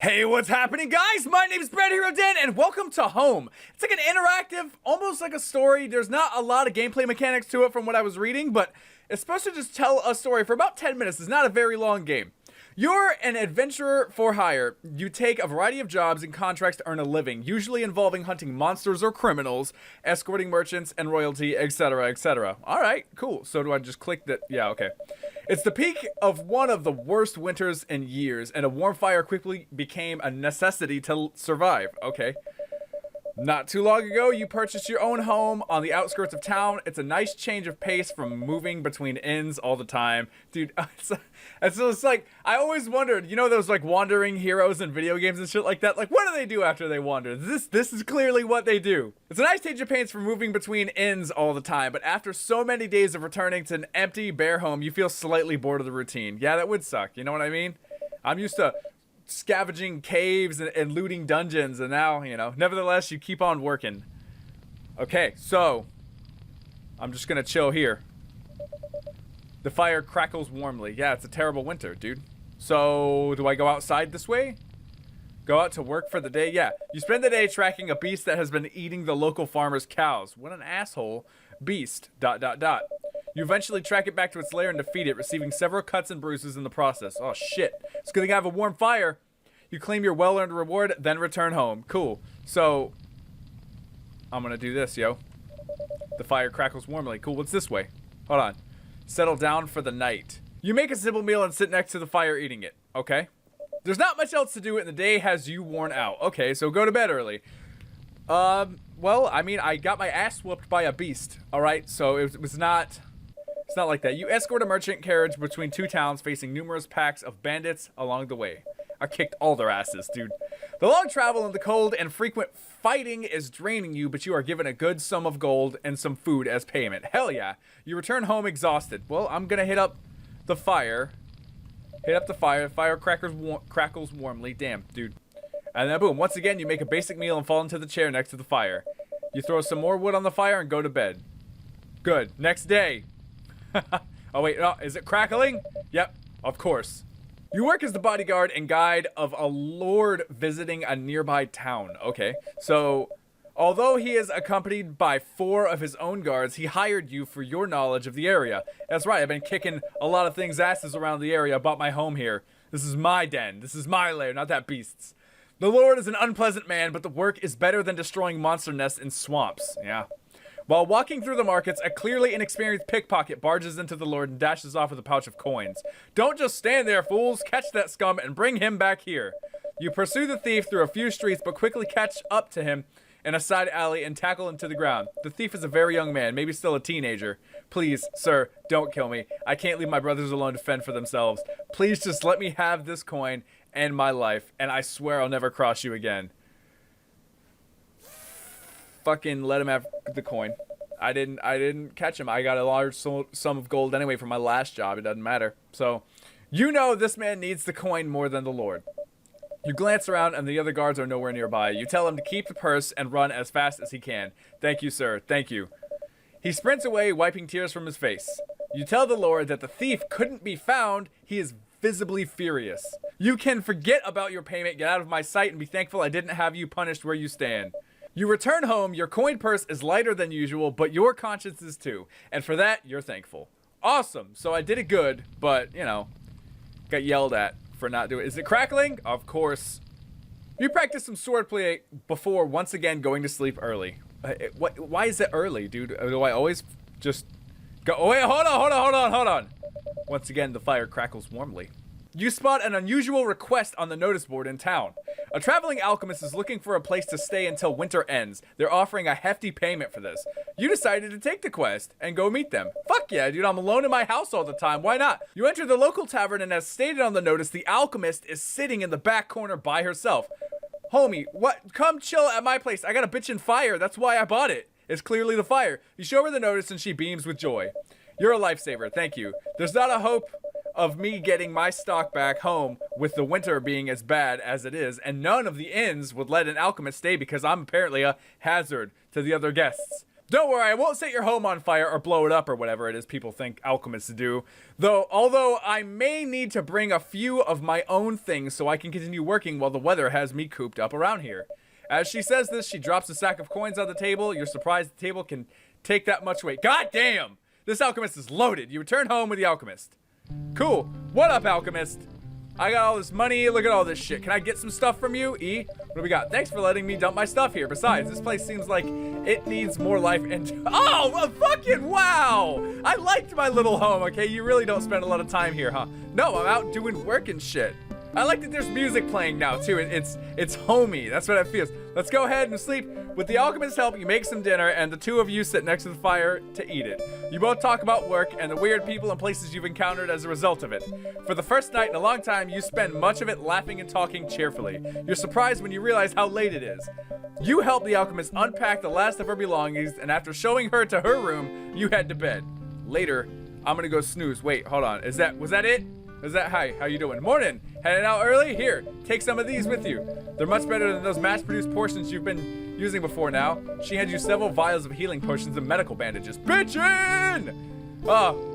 Hey, what's happening, guys? My name is Brad Hero Dan, and welcome to Home. It's like an interactive, almost like a story. There's not a lot of gameplay mechanics to it from what I was reading, but it's supposed to just tell a story for about 10 minutes. It's not a very long game. You're an adventurer for hire. You take a variety of jobs and contracts to earn a living, usually involving hunting monsters or criminals, escorting merchants and royalty, etc., etc. All right, cool. So do I just click that? Yeah, okay. It's the peak of one of the worst winters in years, and a warm fire quickly became a necessity to survive. Okay. Not too long ago, you purchased your own home on the outskirts of town. It's a nice change of pace from moving between inns all the time. Dude, it's like, I always wondered, you know those like wandering heroes in video games and shit like that? Like, what do they do after they wander? This is clearly what they do. It's a nice change of pace from moving between inns all the time, but after so many days of returning to an empty, bare home, you feel slightly bored of the routine. Yeah, that would suck, you know what I mean? I'm used to scavenging caves and looting dungeons, and now, you know, nevertheless, you keep on working. Okay, so I'm just gonna chill here. The fire crackles warmly. Yeah, it's a terrible winter, dude. So do I go outside this way? Go out to work for the day? Yeah, you spend the day tracking a beast that has been eating the local farmer's cows. What an asshole. Beast, ... You eventually track it back to its lair and defeat it, receiving several cuts and bruises in the process. Oh shit. It's good thing I have a warm fire. You claim your well-earned reward, then return home. Cool. So, I'm gonna do this, yo. The fire crackles warmly. Cool, what's this way? Hold on. Settle down for the night. You make a simple meal and sit next to the fire eating it. Okay. There's not much else to do and the day has you worn out. Okay, so go to bed early. Well, I mean, I got my ass whooped by a beast. Alright, so it was not... It's not like that. You escort a merchant carriage between two towns, facing numerous packs of bandits along the way. I kicked all their asses, dude. The long travel and the cold and frequent fighting is draining you, but you are given a good sum of gold and some food as payment. Hell yeah. You return home exhausted. Well, I'm gonna hit up the fire. Hit up the fire. The fire crackles warmly. Damn, dude. And then boom, once again, you make a basic meal and fall into the chair next to the fire. You throw some more wood on the fire and go to bed. Good. Next day. Oh wait, oh, is it crackling? Yep, of course. You work as the bodyguard and guide of a lord visiting a nearby town. Okay, so although he is accompanied by 4 of his own guards, he hired you for your knowledge of the area. That's right, I've been kicking a lot of things' asses around the area. I bought my home here. This is my den. This is my lair, not that beast's. The lord is an unpleasant man, but the work is better than destroying monster nests in swamps. Yeah. While walking through the markets, a clearly inexperienced pickpocket barges into the lord and dashes off with a pouch of coins. Don't just stand there, fools. Catch that scum and bring him back here. You pursue the thief through a few streets, but quickly catch up to him in a side alley and tackle him to the ground. The thief is a very young man, maybe still a teenager. Please, sir, don't kill me. I can't leave my brothers alone to fend for themselves. Please just let me have this coin and my life, and I swear I'll never cross you again. Fucking let him have the coin. I didn't catch him. I got a large sum of gold anyway from my last job. It doesn't matter. So, you know this man needs the coin more than the lord. You glance around and the other guards are nowhere nearby. You tell him to keep the purse and run as fast as he can. Thank you, sir. Thank you. He sprints away, wiping tears from his face. You tell the lord that the thief couldn't be found. He is visibly furious. You can forget about your payment, get out of my sight, and be thankful I didn't have you punished where you stand. You return home, your coin purse is lighter than usual, but your conscience is too. And for that, you're thankful. Awesome. So I did it good, but, you know, got yelled at for not doing it. Is it crackling? Of course. You practice some swordplay before once again going to sleep early. Why is it early, dude? Do I always just go? Oh, wait, hold on. Once again, the fire crackles warmly. You spot an unusual request on the notice board in town. A traveling alchemist is looking for a place to stay until winter ends. They're offering a hefty payment for this. You decided to take the quest and go meet them. Fuck yeah, dude, I'm alone in my house all the time. Why not? You enter the local tavern and as stated on the notice, the alchemist is sitting in the back corner by herself. Homie, what? Come chill at my place. I got a bitchin' fire. That's why I bought it. It's clearly the fire. You show her the notice and she beams with joy. You're a lifesaver. Thank you. There's not a hope of me getting my stock back home with the winter being as bad as it is, and none of the inns would let an alchemist stay because I'm apparently a hazard to the other guests. Don't worry, I won't set your home on fire or blow it up or whatever it is people think alchemists do. Although I may need to bring a few of my own things so I can continue working while the weather has me cooped up around here. As she says this, she drops a sack of coins on the table. You're surprised the table can take that much weight. God damn! This alchemist is loaded. You return home with the alchemist. Cool. What up, alchemist? I got all this money. Look at all this shit. Can I get some stuff from you, E? What do we got? Thanks for letting me dump my stuff here. Besides, this place seems like it needs more life and... Oh, fucking wow! I liked my little home, okay? You really don't spend a lot of time here, huh? No, I'm out doing work and shit. I like that there's music playing now, too. It's homey. That's what it feels. Let's go ahead and sleep. With the alchemist's help, you make some dinner, and the two of you sit next to the fire to eat it. You both talk about work and the weird people and places you've encountered as a result of it. For the first night in a long time, you spend much of it laughing and talking cheerfully. You're surprised when you realize how late it is. You help the alchemist unpack the last of her belongings, and after showing her to her room, you head to bed. Later, I'm gonna go snooze. Wait, hold on. Was that it? Hi, how you doing? Morning. Heading out early? Here, take some of these with you. They're much better than those mass-produced portions you've been using before now. She hands you several vials of healing potions and medical bandages. Bitchin'!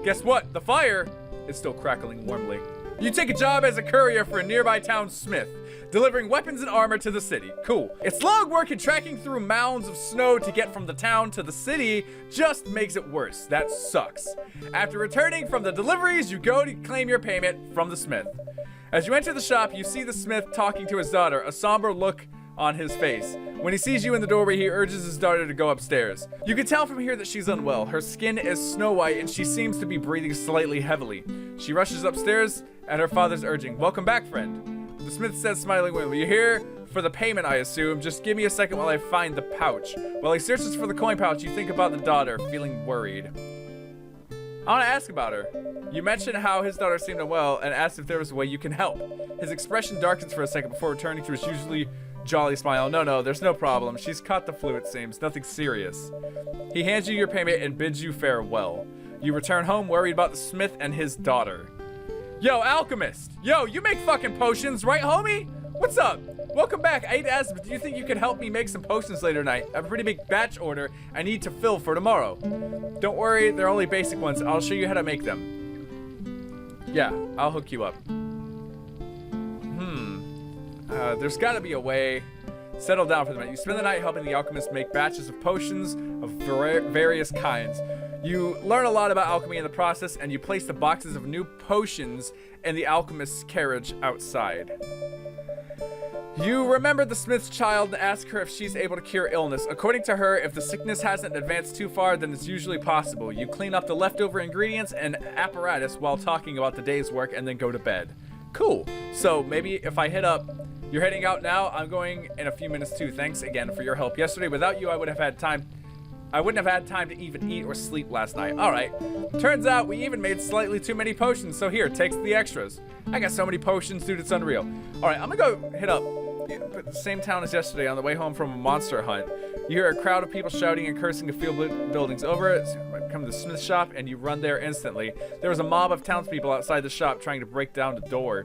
Guess what? The fire is still crackling warmly. You take a job as a courier for a nearby town smith, delivering weapons and armor to the city. Cool. It's long work and tracking through mounds of snow to get from the town to the city just makes it worse. That sucks. After returning from the deliveries, you go to claim your payment from the smith. As you enter the shop, you see the smith talking to his daughter, a somber look on his face. When he sees you in the doorway, he urges his daughter to go upstairs. You can tell from here that she's unwell. Her skin is snow white and she seems to be breathing slightly heavily. She rushes upstairs at her father's urging. Welcome back, friend. The smith says, smiling, well, you're here for the payment, I assume. Just give me a second while I find the pouch. While he searches for the coin pouch, you think about the daughter, feeling worried. I want to ask about her. You mentioned how his daughter seemed unwell and asked if there was a way you can help. His expression darkens for a second before returning to his usually jolly smile. No, there's no problem. She's caught the flu, it seems. Nothing serious. He hands you your payment and bids you farewell. You return home worried about the smith and his daughter. Yo, alchemist. Yo, you make fucking potions, right, homie? What's up? Welcome back. I hate to ask, but do you think you could help me make some potions later tonight? I have a pretty big batch order I need to fill for tomorrow. Don't worry, they're only basic ones. I'll show you how to make them. Yeah, I'll hook you up. There's gotta be a way. Settle down for the minute. You spend the night helping the alchemist make batches of potions of various kinds. You learn a lot about alchemy in the process, and you place the boxes of new potions in the alchemist's carriage outside. You remember the smith's child and ask her if she's able to cure illness. According to her, if the sickness hasn't advanced too far, then it's usually possible. You clean up the leftover ingredients and apparatus while talking about the day's work and then go to bed. Cool. So maybe if I hit up, you're heading out now, I'm going in a few minutes too. Thanks again for your help yesterday. Without you, I wouldn't have had time to even eat or sleep last night. All right. Turns out we even made slightly too many potions. So here, take the extras. I got so many potions, dude, it's unreal. All right, I'm gonna go hit up the same town as yesterday on the way home from a monster hunt. You hear a crowd of people shouting and cursing a few buildings over it. So you come to the smith shop and you run there instantly. There was a mob of townspeople outside the shop trying to break down the door.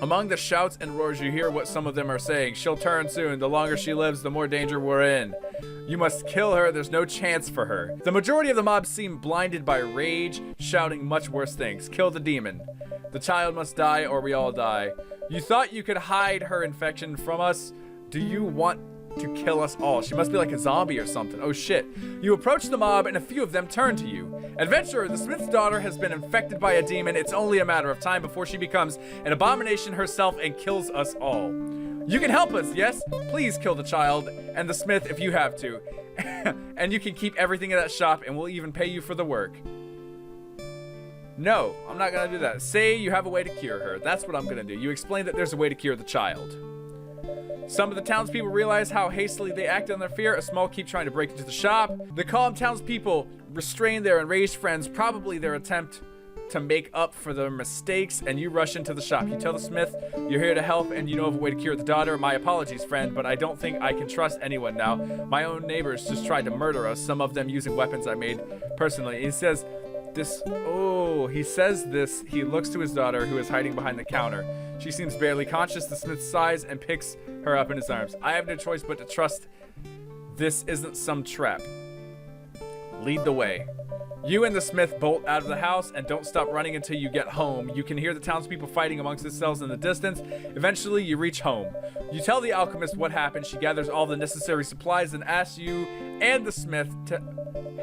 Among the shouts and roars, you hear what some of them are saying. She'll turn soon. The longer she lives, the more danger we're in. You must kill her. There's no chance for her. The majority of the mob seem blinded by rage, shouting much worse things. Kill the demon. The child must die or we all die. You thought you could hide her infection from us? Do you want to kill us all? She must be like a zombie or something. Oh shit. You approach the mob and a few of them turn to you. Adventurer, the smith's daughter has been infected by a demon. It's only a matter of time before she becomes an abomination herself and kills us all. You can help us, yes? Please kill the child and the smith if you have to. And you can keep everything in that shop and we'll even pay you for the work. No, I'm not gonna do that. Say you have a way to cure her. That's what I'm gonna do. You explain that there's a way to cure the child. Some of the townspeople realize how hastily they acted on their fear. A small keep trying to break into the shop. The calm townspeople restrain their enraged friends, probably their attempt to make up for their mistakes, and you rush into the shop. You tell the smith you're here to help and you know of a way to cure the daughter. My apologies, friend, but I don't think I can trust anyone now. My own neighbors just tried to murder us, some of them using weapons I made personally. He says this. He looks to his daughter, who is hiding behind the counter. She seems barely conscious. The smith sighs and picks her up in his arms. I have no choice but to trust this isn't some trap. Lead the way. You and the smith bolt out of the house and don't stop running until you get home. You can hear the townspeople fighting amongst themselves in the distance. Eventually, you reach home. You tell the alchemist what happened. She gathers all the necessary supplies and asks you and the smith to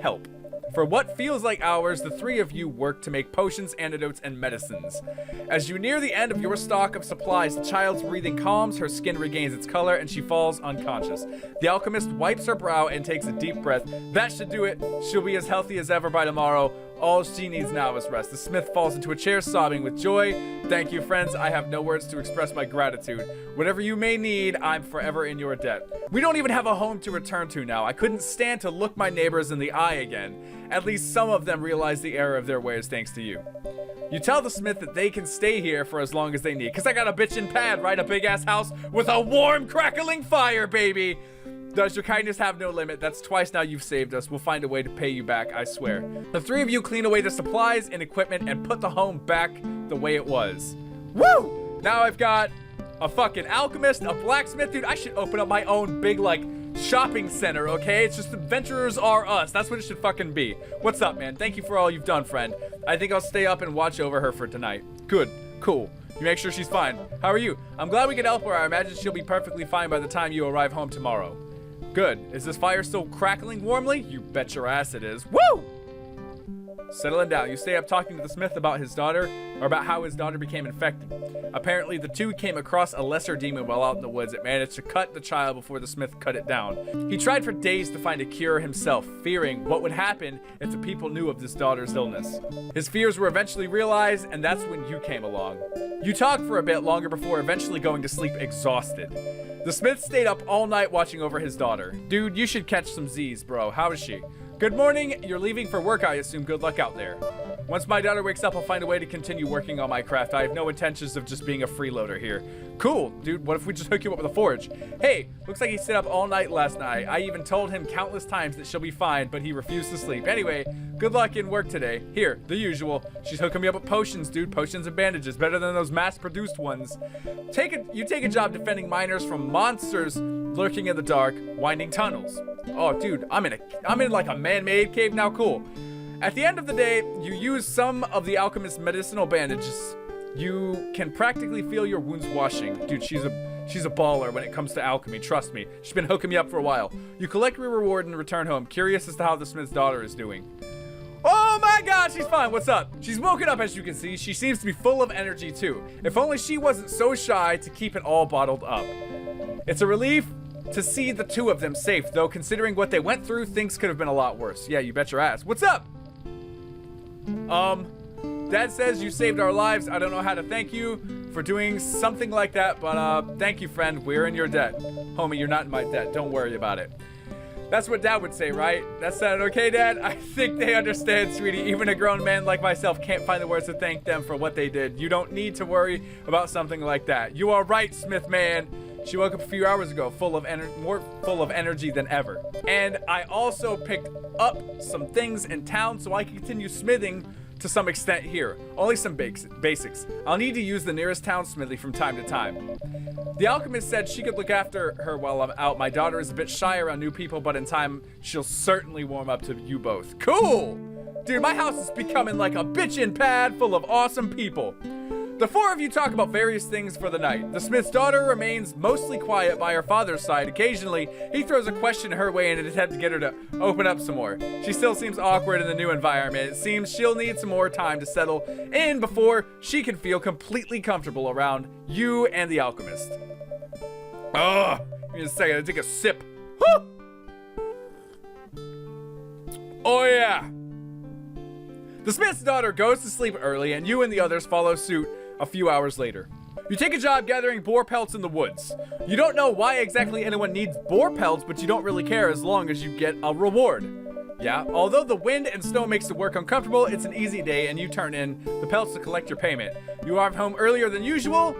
help. For what feels like hours, the three of you work to make potions, antidotes, and medicines. As you near the end of your stock of supplies, the child's breathing calms, her skin regains its color, and she falls unconscious. The alchemist wipes her brow and takes a deep breath. That should do it. She'll be as healthy as ever by tomorrow. All she needs now is rest. The smith falls into a chair, sobbing with joy. Thank you, friends. I have no words to express my gratitude. Whatever you may need, I'm forever in your debt. We don't even have a home to return to now. I couldn't stand to look my neighbors in the eye again. At least some of them realize the error of their ways thanks to you. You tell the smith that they can stay here for as long as they need. Cause I got a bitchin' pad, right? A big ass house with a warm, crackling fire, baby. Does your kindness have no limit? That's twice now you've saved us. We'll find a way to pay you back, I swear. The three of you clean away the supplies and equipment and put the home back the way it was. Woo! Now I've got a fucking alchemist, a blacksmith. Dude, I should open up my own big, like, shopping center, okay? It's just adventurers are us. That's what it should fucking be. What's up, man? Thank you for all you've done, friend. I think I'll stay up and watch over her for tonight. Good. Cool. You make sure she's fine. How are you? I'm glad we could help her. I imagine she'll be perfectly fine by the time you arrive home tomorrow. Good. Is this fire still crackling warmly? You bet your ass it is. Woo! Settling down. You stay up talking to the smith about his daughter, or about how his daughter became infected. Apparently, the two came across a lesser demon while out in the woods. It managed to cut the child before the smith cut it down. He tried for days to find a cure himself, fearing what would happen if the people knew of this daughter's illness. His fears were eventually realized, and that's when you came along. You talked for a bit longer before eventually going to sleep exhausted. The smith stayed up all night watching over his daughter. Dude, you should catch some Z's, bro. How is she? Good morning. You're leaving for work, I assume. Good luck out there. Once my daughter wakes up, I'll find a way to continue working on my craft. I have no intentions of just being a freeloader here. Cool, dude. What if we just hook you up with a forge? Hey, looks like he stayed up all night last night. I even told him countless times that she'll be fine, but he refused to sleep. Anyway, good luck in work today. Here, the usual. She's hooking me up with potions, dude. Potions and bandages. Better than those mass-produced ones. You take a job defending miners from monsters lurking in the dark, winding tunnels. Oh, dude, I'm in like a man-made cave now. Cool. At the end of the day, you use some of the alchemist's medicinal bandages. You can practically feel your wounds washing. Dude, she's a baller when it comes to alchemy. Trust me. She's been hooking me up for a while. You collect your reward and return home, curious as to how the smith's daughter is doing. Oh my god, she's fine. What's up? She's woken up, as you can see. She seems to be full of energy, too. If only she wasn't so shy to keep it all bottled up. It's a relief to see the two of them safe, though, considering what they went through, things could have been a lot worse. Yeah, you bet your ass. What's up? Dad says you saved our lives. I don't know how to thank you for doing something like that, but thank you, friend. We're in your debt. Homie, you're not in my debt. Don't worry about it. That's what Dad would say, right? That sounded okay, Dad? I think they understand, sweetie. Even a grown man like myself can't find the words to thank them for what they did. You don't need to worry about something like that. You are right, Smith man. She woke up a few hours ago, more full of energy than ever. And I also picked up some things in town so I can continue smithing to some extent here. Only some basics. I'll need to use the nearest town smithy from time to time. The alchemist said she could look after her while I'm out. My daughter is a bit shy around new people, but in time, she'll certainly warm up to you both. Cool! Dude, my house is becoming like a bitchin' pad full of awesome people. The four of you talk about various things for the night. The smith's daughter remains mostly quiet by her father's side. Occasionally, he throws a question her way in an attempt to get her to open up some more. She still seems awkward in the new environment. It seems she'll need some more time to settle in before she can feel completely comfortable around you and the alchemist. Ugh! Give me a second, I take a sip. Woo! Oh yeah! The smith's daughter goes to sleep early, and you and the others follow suit a few hours later. You take a job gathering boar pelts in the woods. You don't know why exactly anyone needs boar pelts, but you don't really care as long as you get a reward. Yeah, although the wind and snow makes the work uncomfortable, it's an easy day, and you turn in the pelts to collect your payment. You arrive home earlier than usual.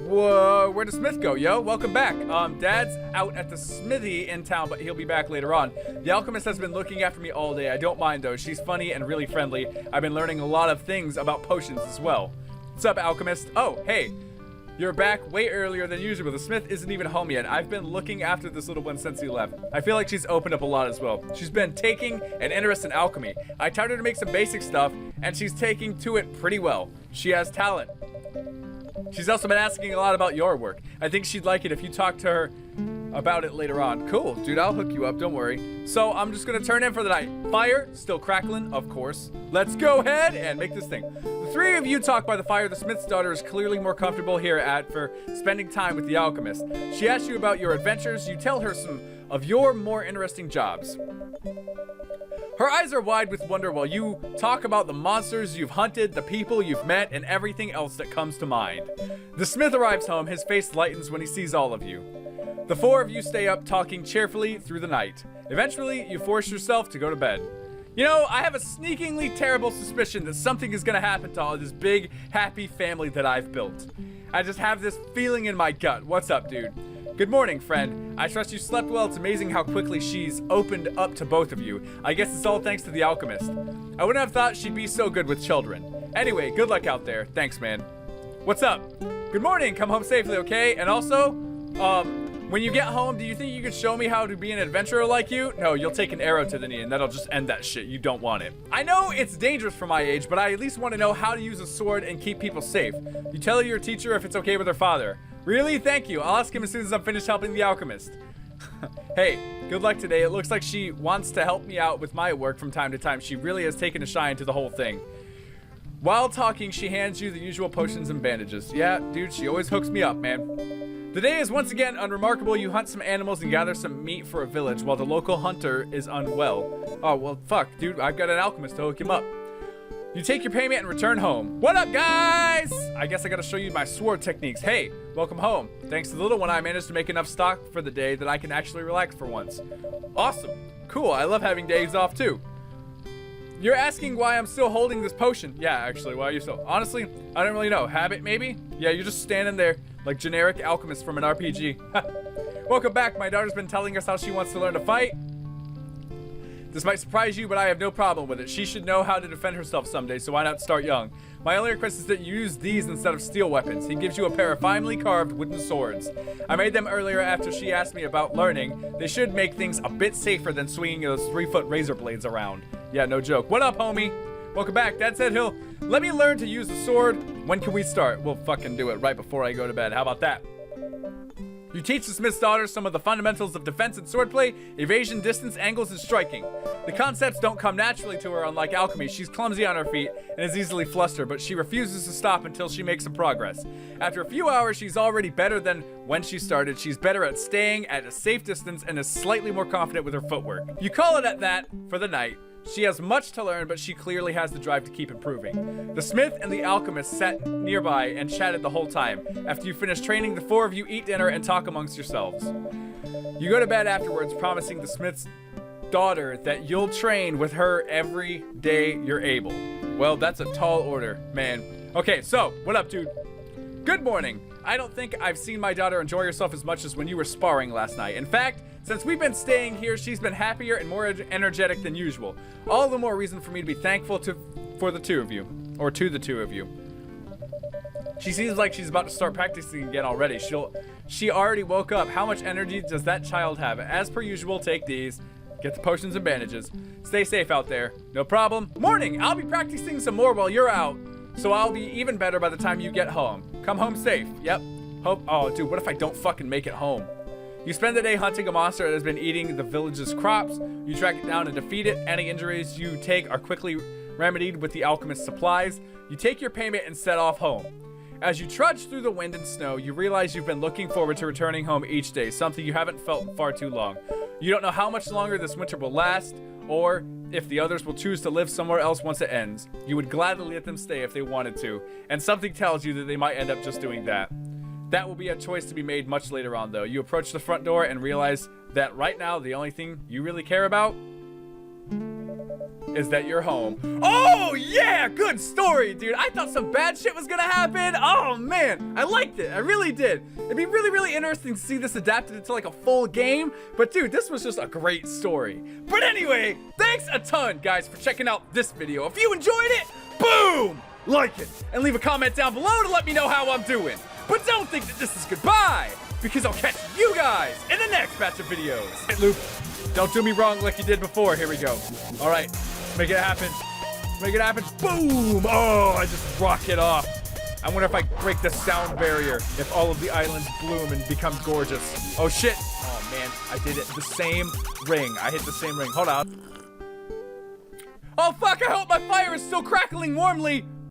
Whoa, where'd the smith go, yo? Welcome back. Dad's out at the smithy in town, but he'll be back later on. The alchemist has been looking after me all day. I don't mind, though. She's funny and really friendly. I've been learning a lot of things about potions as well. What's up, alchemist? Oh, hey. You're back way earlier than usual. The Smith isn't even home yet. I've been looking after this little one since he left. I feel like she's opened up a lot as well. She's been taking an interest in alchemy. I taught her to make some basic stuff, and she's taking to it pretty well. She has talent. She's also been asking a lot about your work. I think she'd like it if you talk to her about it later on. Cool, dude, I'll hook you up, don't worry. So I'm just gonna turn in for the night. Fire, still crackling, of course. Let's go ahead and make this thing. The three of you talk by the fire. The Smith's daughter is clearly more comfortable here for spending time with the alchemist. She asks you about your adventures. You tell her some of your more interesting jobs. Her eyes are wide with wonder while you talk about the monsters you've hunted, the people you've met, and everything else that comes to mind. The Smith arrives home. His face lightens when he sees all of you. The four of you stay up talking cheerfully through the night. Eventually, you force yourself to go to bed. You know, I have a sneakingly terrible suspicion that something is gonna happen to all this big, happy family that I've built. I just have this feeling in my gut. What's up, dude? Good morning, friend. I trust you slept well. It's amazing how quickly she's opened up to both of you. I guess it's all thanks to the alchemist. I wouldn't have thought she'd be so good with children. Anyway, good luck out there. Thanks, man. What's up? Good morning. Come home safely, okay? And also, when you get home, do you think you could show me how to be an adventurer like you? No, you'll take an arrow to the knee and that'll just end that shit. You don't want it. I know it's dangerous for my age, but I at least want to know how to use a sword and keep people safe. You tell your teacher if it's okay with her father. Really? Thank you. I'll ask him as soon as I'm finished helping the alchemist. Hey, good luck today. It looks like she wants to help me out with my work from time to time. She really has taken a shine to the whole thing. While talking, she hands you the usual potions and bandages. Yeah, dude, she always hooks me up, man. The day is once again unremarkable. You hunt some animals and gather some meat for a village while the local hunter is unwell. Oh, well, fuck, dude. I've got an alchemist to hook him up. You take your payment and return home. What up, guys? I guess I gotta show you my sword techniques. Hey, welcome home. Thanks to the little one, I managed to make enough stock for the day that I can actually relax for once. Awesome. Cool. I love having days off, too. You're asking why I'm still holding this potion. Yeah, actually, why are you still? Honestly, I don't really know. Habit, maybe? Yeah, you're just standing there like generic alchemist from an RPG. Welcome back. My daughter's been telling us how she wants to learn to fight. This might surprise you, but I have no problem with it. She should know how to defend herself someday, so why not start young? My only request is that you use these instead of steel weapons. He gives you a pair of finely carved wooden swords. I made them earlier after she asked me about learning. They should make things a bit safer than swinging those 3-foot razor blades around. Yeah, no joke. What up, homie? Welcome back. Dad said he'll let me learn to use the sword. When can we start? We'll fucking do it right before I go to bed. How about that? You teach the Smith's daughter some of the fundamentals of defense and swordplay, evasion, distance, angles, and striking. The concepts don't come naturally to her, unlike alchemy. She's clumsy on her feet and is easily flustered, but she refuses to stop until she makes some progress. After a few hours, she's already better than when she started. She's better at staying at a safe distance and is slightly more confident with her footwork. You call it at that for the night. She has much to learn, but she clearly has the drive to keep improving. The Smith and the alchemist sat nearby and chatted the whole time. After you finish training, the four of you eat dinner and talk amongst yourselves. You go to bed afterwards, promising the Smith's daughter that you'll train with her every day you're able. Well, that's a tall order, man. Okay, so, what up, dude? Good morning. I don't think I've seen my daughter enjoy herself as much as when you were sparring last night. In fact, since we've been staying here, she's been happier and more energetic than usual. All the more reason for me to be thankful for the two of you. Or to the two of you. She seems like she's about to start practicing again already. She already woke up. How much energy does that child have? As per usual, take these. Get the potions and bandages. Stay safe out there. No problem. Morning! I'll be practicing some more while you're out. So I'll be even better by the time you get home. Come home safe. Yep. Hope. Oh, dude, what if I don't fucking make it home? You spend the day hunting a monster that has been eating the village's crops. You track it down and defeat it. Any injuries you take are quickly remedied with the alchemist's supplies. You take your payment and set off home. As you trudge through the wind and snow, you realize you've been looking forward to returning home each day, something you haven't felt in far too long. You don't know how much longer this winter will last, or if the others will choose to live somewhere else once it ends. You would gladly let them stay if they wanted to, and something tells you that they might end up just doing that. That will be a choice to be made much later on, though. You approach the front door and realize that right now, the only thing you really care about is that you're home. Oh, yeah! Good story, dude. I thought some bad shit was gonna happen. Oh, man. I liked it. I really did. It'd be really, really interesting to see this adapted into like a full game. But, dude, this was just a great story. But anyway, thanks a ton, guys, for checking out this video. If you enjoyed it, boom! Like it. And leave a comment down below to let me know how I'm doing. But don't think that this is goodbye, because I'll catch you guys in the next batch of videos. Hey, Loop, don't do me wrong like you did before. Here we go. All right, make it happen. Make it happen. Boom! Oh, I just rock it off. I wonder if I break the sound barrier, if all of the islands bloom and become gorgeous. Oh, shit. Oh, man, I did it. The same ring. I hit the same ring. Hold on. Oh, fuck, I hope my fire is still crackling warmly.